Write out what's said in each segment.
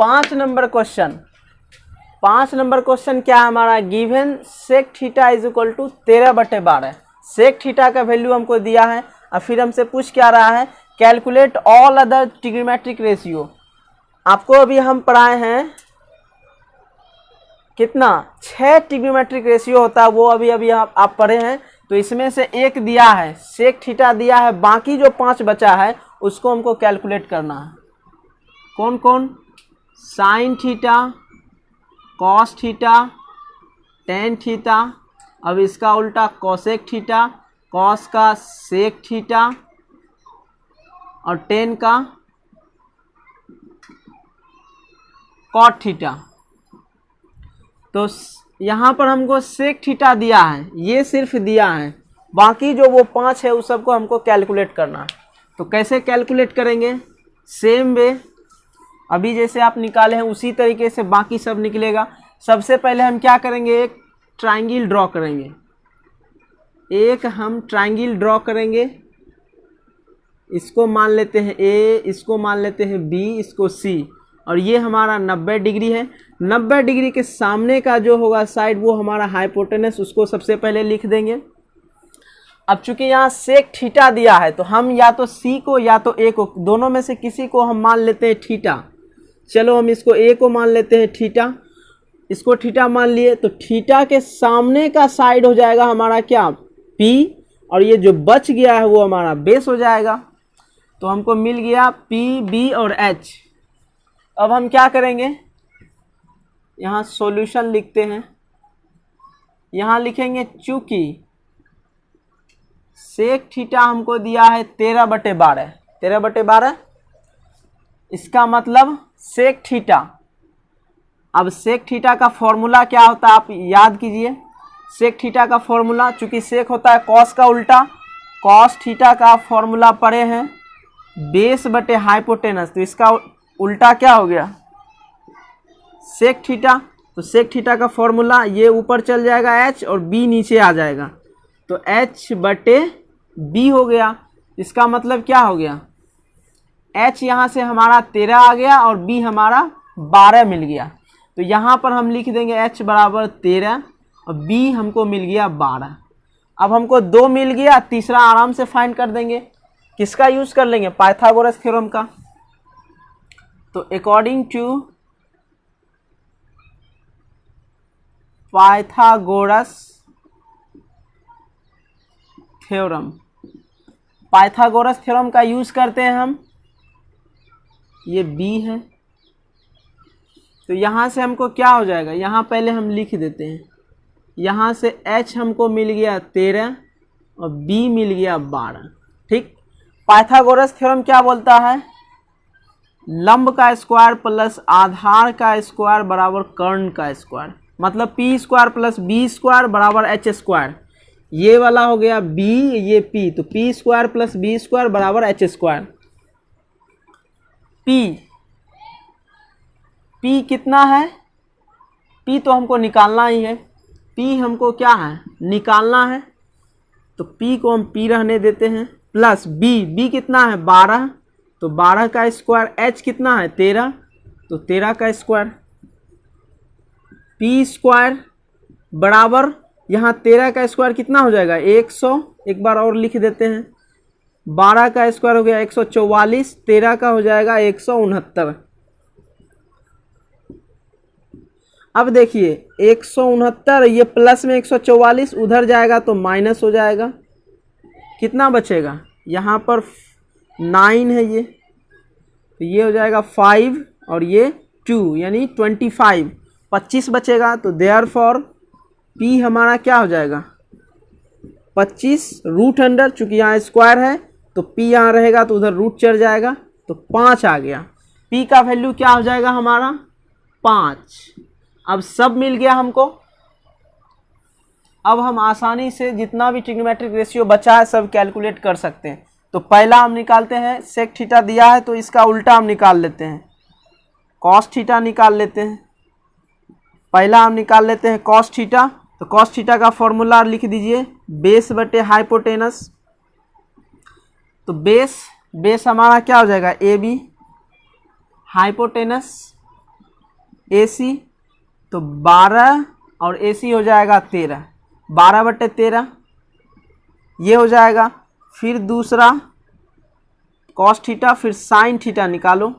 5 number question, 5 number question क्या है हमारा, given sec theta is equal to 13/12। Sec theta का वैल्यू हमको दिया है और फिर हमसे पूछ क्या रहा है, calculate all other trigonometric ratio. आपको अभी हम पढ़ाए हैं कितना, 6 ट्रिग्नोमेट्रिक रेशियो होता है, वो अभी आप पढ़े हैं। तो इसमें से एक दिया है, सेक थीटा दिया है, बाकी जो 5 बचा है उसको हमको कैलकुलेट करना है। कौन कौन, sine theta, cos theta, tan theta, अब इसका उल्टा कॉसेक थीटा, कॉस का सेक थीटा और टेन का कॉट थीटा। तो यहाँ पर हमको सेक थीटा दिया है, ये सिर्फ दिया है, बाकी जो वो 5 है उस सबको हमको कैलकुलेट करना है। तो कैसे कैलकुलेट करेंगे, सेम वे अभी जैसे आप निकाले हैं उसी तरीके से बाकी सब निकलेगा। सबसे पहले हम क्या करेंगे, एक ट्रायंगल ड्रॉ करेंगे, एक हम ट्रायंगल ड्रॉ करेंगे। इसको मान लेते हैं ए, इसको मान लेते हैं बी, इसको सी, और ये हमारा 90 डिग्री है। 90 डिग्री के सामने का जो होगा साइड वो हमारा हाइपोटेनस, उसको सबसे पहले लिख देंगे। अब चूंकि यहाँ सेक थीटा दिया है तो हम या तो सी को या तो ए को, दोनों में से किसी को हम मान लेते हैं थीटा। चलो हम इसको ए को मान लेते हैं थीटा, इसको थीटा मान लिए। तो थीटा के सामने का साइड हो जाएगा हमारा क्या, पी, और ये जो बच गया है वो हमारा बेस हो जाएगा। तो हमको मिल गया पी, बी और एच। अब हम क्या करेंगे, यहाँ सॉल्यूशन लिखते हैं, यहाँ लिखेंगे चूंकि सेक थीटा हमको दिया है 13/12, 13/12, इसका मतलब सेक थीटा। अब सेक थीटा का फॉर्मूला क्या होता है आप याद कीजिए, सेक थीटा का फॉर्मूला, चूंकि सेक होता है कॉस का उल्टा, कॉस थीटा का फॉर्मूला पढ़े हैं बेस बटे हाइपोटेनस, तो इसका उल्टा क्या हो गया, सेक थीटा। तो सेक थीटा का फॉर्मूला ये ऊपर चल जाएगा h और b नीचे आ जाएगा, तो h बटे b हो गया। इसका मतलब क्या हो गया, h यहाँ से हमारा 13 आ गया और b हमारा 12 मिल गया। तो यहाँ पर हम लिख देंगे h बराबर 13 और b हमको मिल गया 12। अब हमको 2 मिल गया, तीसरा आराम से फाइंड कर देंगे। किसका यूज़ कर लेंगे, पाइथागोरस थ्योरम का। तो according to Pythagoras theorem, Pythagoras theorem का यूज़ करते हैं हम, ये b है। तो यहाँ से हमको क्या हो जाएगा, यहाँ पहले हम लिख देते हैं, यहाँ से h हमको मिल गया 13 और b मिल गया 12। ठीक, पाइथागोरस थ्योरम क्या बोलता है, लंब का स्क्वायर प्लस आधार का स्क्वायर बराबर कर्ण का स्क्वायर, मतलब p square plus b square बराबर h स्क्वायर। ये वाला हो गया b, ये p, तो p square plus b square बराबर h स्क्वायर। p कितना है, p तो हमको निकालना ही है, p हमको क्या है निकालना है, तो p को हम p रहने देते हैं, प्लस b कितना है 12, तो 12 का स्क्वायर, h कितना है 13, तो 13 का स्क्वायर, p स्क्वायर बराबर यहाँ 13 का स्क्वायर कितना हो जाएगा 100, एक बार और लिख देते हैं, 12 का स्क्वायर हो गया 144, 13 का हो जाएगा 169। अब देखिए 169, ये प्लस में 144 उधर जाएगा तो माइनस हो जाएगा, कितना बचेगा, यहाँ पर 9 है ये, तो ये हो जाएगा 5 और ये 2 यानी 25, 25 बचेगा। तो देयरफॉर p हमारा क्या हो जाएगा 25 रूट अंडर, चूंकि यहाँ स्क्वायर है तो p यहाँ रहेगा तो उधर रूट चढ़ जाएगा, तो 5 आ गया। p का वैल्यू क्या हो जाएगा हमारा 5। अब सब मिल गया हमको। अब हम आसानी से जितना भी ट्रिग्नोमेट्रिक रेशियो बचा है सब कैलकुलेट कर सकते हैं। तो पहला हम निकालते हैं, सेक थीटा दिया है तो इसका उल्टा हम निकाल लेते हैं, कॉस थीटा निकाल लेते हैं। पहला हम निकाल लेते हैं कॉस थीटा, तो कॉस थीटा का फॉर्मूला लिख दीजिए बेस बटे हाइपोटेनस। तो बेस हमारा क्या हो जाएगा ए बी, हाइपोटेनस AC, तो 12 और AC हो जाएगा 13, 12/13 ये हो जाएगा। फिर दूसरा कॉस थीटा, फिर साइन थीटा निकालो।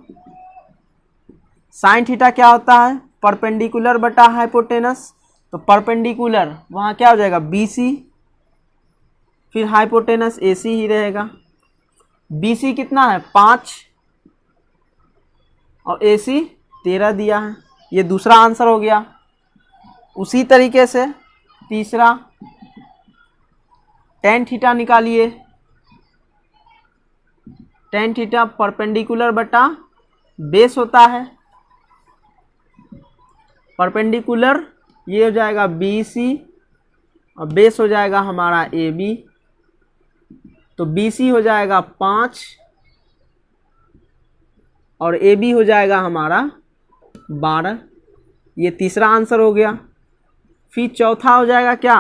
साइन थीटा क्या होता है? परपेंडिकुलर बटा हाइपोटेनस, तो परपेंडिकुलर वहाँ क्या हो जाएगा BC, फिर हाइपोटेनस AC ही रहेगा। BC कितना है 5 और AC 13 दिया है, ये दूसरा आंसर हो गया। उसी तरीके से तीसरा टेन थीटा निकालिए। टेन थीटा परपेंडिकुलर बटा बेस होता है, परपेंडिकुलर ये हो जाएगा BC और बेस हो जाएगा हमारा AB, तो BC हो जाएगा 5 और AB हो जाएगा हमारा 12, ये तीसरा आंसर हो गया। फिर चौथा हो जाएगा क्या?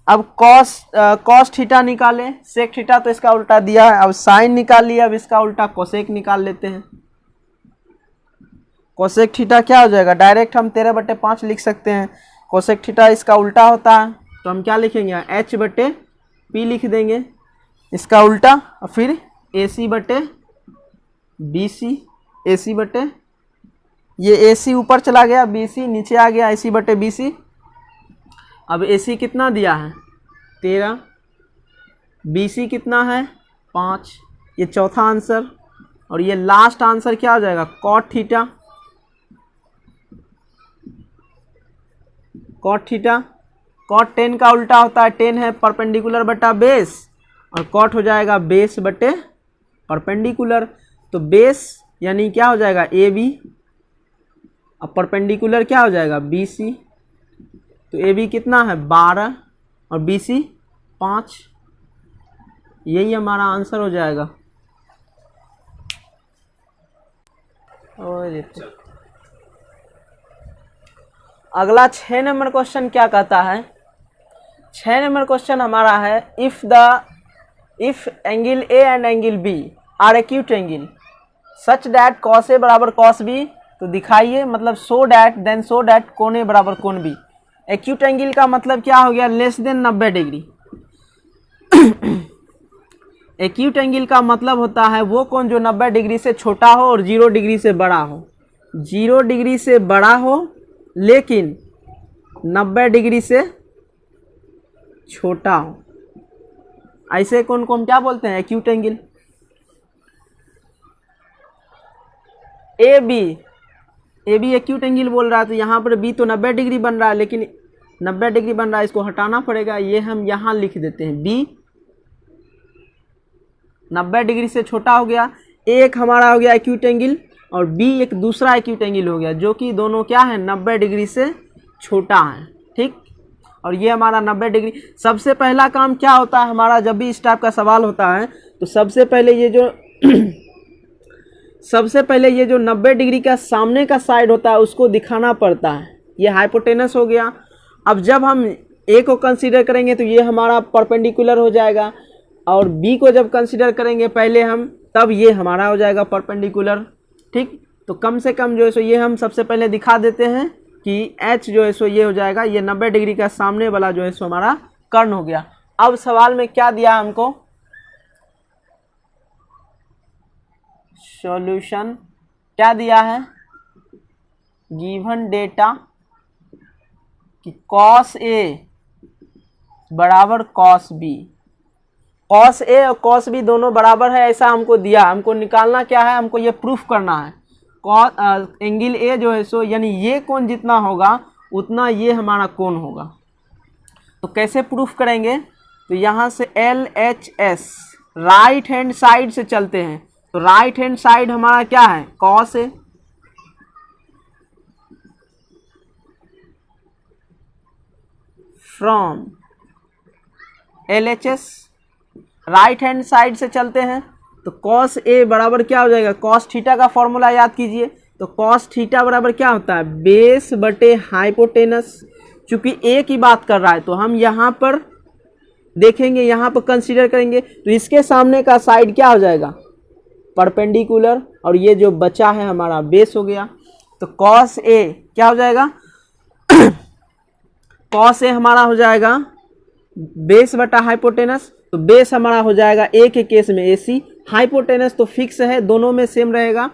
अब कॉस थीटा निकाले, सेक थीटा तो इसका उल्टा दिया है, अब साइन निकाल लिया, अब इसका उल्टा कोसेक निकाल लेते हैं। कोसेक थीटा क्या हो जाएगा? डायरेक्ट हम 13/5 लिख सकते हैं। कोसेक थीटा इसका उल्टा होता है, तो हम क्या लिखेंगे? H/P लिख देंगे इसका उल्टा, और फिर AC/BC, AC/ ये AC ऊपर चला गया, BC नीचे आ गया, AC/BC। अब AC कितना दिया है? 13, BC कितना है? 5, ये चौथा आंसर। और ये लास्ट आंसर क्या हो जाएगा? Cot theta. Cot theta, cot 10 का उल्टा होता है, 10 है परपेंडिकुलर बटा बेस, और कॉट हो जाएगा बेस बटे परपेंडिकुलर। तो बेस यानी क्या हो जाएगा? AB, अब परपेंडिकुलर क्या हो जाएगा? BC, तो AB कितना है? 12 और BC 5, यही हमारा आंसर हो जाएगा। और अगला 6 नंबर क्वेश्चन क्या कहता है? 6 नंबर क्वेश्चन हमारा है if angle A and angle B are acute angle such that cos A बराबर cos B, तो दिखाइए, मतलब सो डैट कोण A बराबर कोण B। एक्यूट एंगल का मतलब क्या हो गया? Less than 90 degree. Acute angle का मतलब होता है वो कोण जो 90 डिग्री से छोटा हो और 0 डिग्री से बड़ा हो। 0 डिग्री से बड़ा हो लेकिन 90 डिग्री से छोटा हो, ऐसे कोण को हम क्या बोलते हैं? Acute angle. AB acute angle बोल रहा है, तो यहाँ पर B तो 90 डिग्री बन रहा है, लेकिन 90 डिग्री बन रहा है, इसको हटाना पड़ेगा, ये हम यहाँ लिख देते हैं B 90 डिग्री से छोटा हो गया। एक हमारा हो गया एक्यूट एंगल और B एक दूसरा एक्यूट एंगल हो गया, जो कि दोनों क्या है? 90 डिग्री से छोटा है, ठीक। और ये हमारा 90 डिग्री। सबसे पहला काम क्या होता है हमारा, जब भी इस टाइप का सवाल होता है तो सबसे पहले ये जो 90 डिग्री का सामने का साइड होता है उसको दिखाना पड़ता है। ये हाइपोटेनस हो गया। अब जब हम A को कंसीडर करेंगे तो ये हमारा परपेंडिकुलर हो जाएगा, और B को जब कंसीडर करेंगे पहले हम, तब ये हमारा हो जाएगा परपेंडिकुलर, ठीक। तो कम से कम जो है सो ये हम सबसे पहले दिखा देते हैं कि H जो है सो ये हो जाएगा, ये 90 डिग्री का सामने वाला जो है सो हमारा कर्ण हो गया। अब सवाल में क्या दिया हमको? सॉल्यूशन क्या दिया है? गिवन डेटा कि cos A बराबर cos B, cos A और cos B दोनों बराबर है ऐसा हमको दिया। हमको निकालना क्या है? हमको ये प्रूफ करना है एंगल A जो है सो, यानी ये कोण जितना होगा उतना ये हमारा कोण होगा। तो कैसे प्रूफ करेंगे? तो यहाँ से LHS राइट हैंड साइड से चलते हैं, तो राइट हैंड साइड हमारा क्या है? cos A, from LHS right hand side से चलते हैं, तो cos A बराबर क्या हो जाएगा? cos थीटा का फॉर्मूला याद कीजिए। तो cos थीटा बराबर क्या होता है? बेस बटे हाइपोटेनस। चूंकि A की बात कर रहा है तो हम यहाँ पर देखेंगे, यहाँ पर कंसीडर करेंगे, तो इसके सामने का साइड क्या हो जाएगा? परपेंडिकुलर, और ये जो बचा है हमारा बेस हो गया। तो कॉस ए क्या हो जाएगा, कॉस ए हमारा हो जाएगा बेस बटा हाइपोटेनस, तो बेस हमारा हो जाएगा ए के केस में AC, हाइपोटेनस तो फिक्स है, दोनों में सेम रहेगा,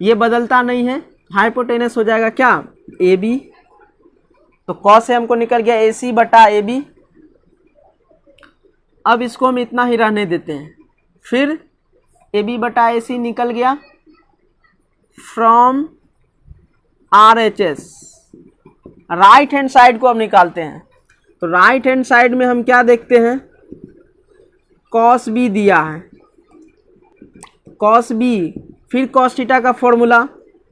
ये बदलता नहीं है। हाइपोटेनस हो जाएगा क्या AB, तो कॉस ए हमको निकल गया AC बटा AB। अब इसको हम इतना ही रहने देते हैं, फिर AB बटा AC निकल गया from RHS। Right hand side को अब निकालते हैं, तो राइट हैंड साइड में हम क्या देखते हैं, कॉस बी दिया है, कॉस बी, फिर कॉस थीटा का फॉर्मूला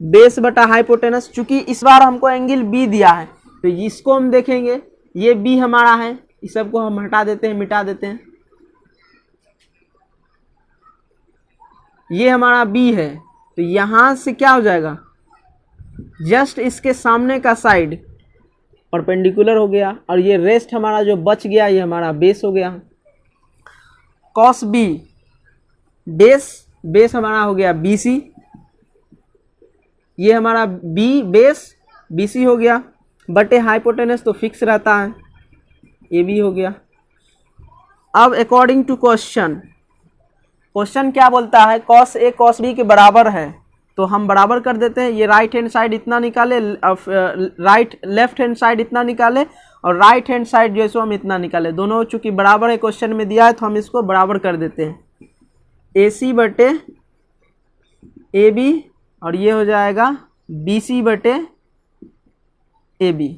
बेस बटा हाइपोटेनस, चूंकि इस बार हमको एंगल बी दिया है तो इसको हम देखेंगे, ये बी हमारा है, इस सबको हम हटा देते हैं, मिटा देते हैं, ये हमारा बी है, तो यहाँ से क्या हो जाएगा, जस्ट इसके सामने का साइड परपेंडिकुलर हो गया, और ये रेस्ट हमारा जो बच गया ये हमारा बेस हो गया। कॉस बी बेस, बेस हमारा हो गया BC, ये हमारा बी बेस BC हो गया, बटे हाइपोटेनस तो फिक्स रहता है, AB हो गया। अब अकॉर्डिंग टू क्वेश्चन, क्वेश्चन क्या बोलता है, कॉस ए कॉस बी के बराबर है, तो हम बराबर कर देते हैं, ये राइट हैंड साइड इतना निकाले, लेफ्ट हैंड साइड इतना निकाले, और राइट हैंड साइड जो है सो हम इतना निकाले, दोनों चूंकि बराबर है क्वेश्चन में दिया है तो हम इसको बराबर कर देते हैं, AC बटे AB, और ये हो जाएगा BC बटे AB।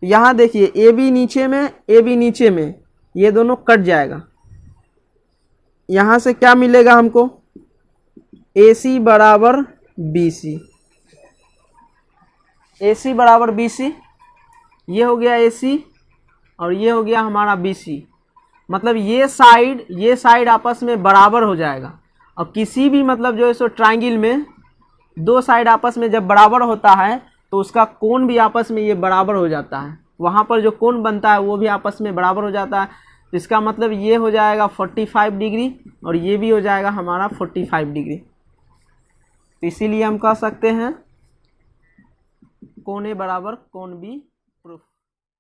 यहाँ देखिए AB नीचे में, AB नीचे में, ये दोनों कट जाएगा, यहाँ से क्या मिलेगा हमको, AC बराबर BC, AC बराबर BC, ये हो गया AC और ये हो गया हमारा BC, मतलब ये साइड आपस में बराबर हो जाएगा। और किसी भी मतलब जो है सो ट्रायंगल में दो साइड आपस में जब बराबर होता है तो उसका कोण भी आपस में ये बराबर हो जाता है, वहाँ पर जो कोण बनता है वो भी आपस में बराबर हो जाता है, तो इसका मतलब ये हो जाएगा 45 डिग्री और ये भी हो जाएगा हमारा 45 डिग्री। तो इसीलिए हम कह सकते हैं कोण ए बराबर कोण बी